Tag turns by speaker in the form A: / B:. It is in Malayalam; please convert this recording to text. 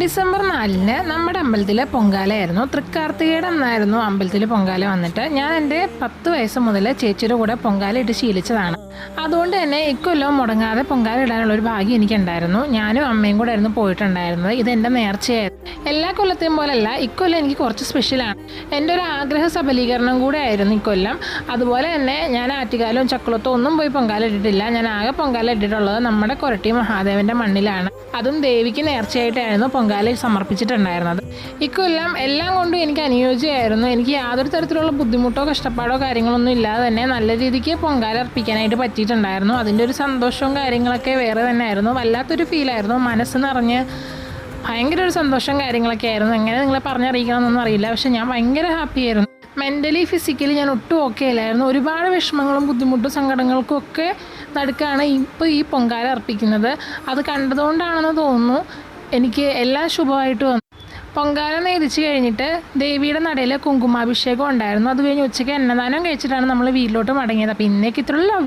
A: ഡിസംബർ 4-ന് നമ്മുടെ അമ്പലത്തിൽ പൊങ്കാലയായിരുന്നു. തൃക്കാർത്തികയുടെ അന്നായിരുന്നു അമ്പലത്തിൽ പൊങ്കാല വന്നിട്ട്. ഞാൻ എൻ്റെ 10 വയസ്സ് മുതൽ ചേച്ചിയുടെ കൂടെ പൊങ്കാല ഇട്ട് ശീലിച്ചതാണ്. അതുകൊണ്ട് തന്നെ ഇക്കൊല്ലം മുടങ്ങാതെ പൊങ്കാല ഇടാനുള്ള ഒരു ഭാഗ്യം എനിക്കുണ്ടായിരുന്നു. ഞാനും അമ്മയും കൂടെ ആയിരുന്നു പോയിട്ടുണ്ടായിരുന്നത്. ഇതെൻ്റെ നേർച്ചയായിരുന്നു. എല്ലാ കൊല്ലത്തെയും പോലെയല്ല, ഇക്കൊല്ലം എനിക്ക് കുറച്ച് സ്പെഷ്യലാണ്. എൻ്റെ ഒരു ആഗ്രഹ സബലീകരണം കൂടെ ആയിരുന്നു ഇക്കൊല്ലം. അതുപോലെ തന്നെ ഞാൻ ആറ്റുകാലവും ചക്കുളത്തും ഒന്നും പോയി പൊങ്കാല ഇട്ടിട്ടില്ല. ഞാൻ ആകെ പൊങ്കാല ഇട്ടിട്ടുള്ളത് നമ്മുടെ കൊരട്ടി മഹാദേവൻ്റെ മണ്ണിലാണ്. അതും ദേവിക്ക് നേർച്ചയായിട്ടായിരുന്നു പൊങ്കാല സമർപ്പിച്ചിട്ടുണ്ടായിരുന്നത്. ഇക്കൊല്ലം എല്ലാം കൊണ്ടും എനിക്ക് അനുയോജ്യമായിരുന്നു. എനിക്ക് യാതൊരു തരത്തിലുള്ള ബുദ്ധിമുട്ടോ കഷ്ടപ്പാടോ കാര്യങ്ങളൊന്നും ഇല്ലാതെ തന്നെ നല്ല രീതിക്ക് പൊങ്കാല അർപ്പിക്കാനായിട്ട് പറ്റിയിട്ടുണ്ടായിരുന്നു. അതിൻ്റെ ഒരു സന്തോഷവും കാര്യങ്ങളൊക്കെ വേറെ തന്നെ ആയിരുന്നു. വല്ലാത്തൊരു ഫീലായിരുന്നു. മനസ്സ് നിറഞ്ഞ് ഭയങ്കര ഒരു സന്തോഷം കാര്യങ്ങളൊക്കെ ആയിരുന്നു. എങ്ങനെ നിങ്ങളെ പറഞ്ഞറിയിക്കണമെന്നൊന്നും അറിയില്ല. പക്ഷെ ഞാൻ ഭയങ്കര ഹാപ്പി ആയിരുന്നു. മെൻ്റലി ഫിസിക്കലി ഞാൻ ഒട്ടും ഓക്കെ അല്ലായിരുന്നു. ഒരുപാട് വിഷമങ്ങളും ബുദ്ധിമുട്ടും സങ്കടങ്ങൾക്കും ഒക്കെ നടുക്കാണ് ഇപ്പോൾ ഈ പൊങ്കാല അർപ്പിക്കുന്നത്. അത് കണ്ടതുകൊണ്ടാണെന്ന് തോന്നുന്നു എനിക്ക് എല്ലാം ശുഭമായിട്ട് വന്നു. പൊങ്കാല നേദിച്ച് കഴിഞ്ഞിട്ട് ദേവിയുടെ നടയിൽ കുങ്കുമാഭിഷേകം ഉണ്ടായിരുന്നു. അത് കഴിഞ്ഞ് ഉച്ചയ്ക്ക് അന്നദാനം കഴിച്ചിട്ടാണ് നമ്മൾ വീട്ടിലോട്ട് മടങ്ങിയത്. അപ്പോൾ ഇന്നേക്ക് ഇത്രയുള്ള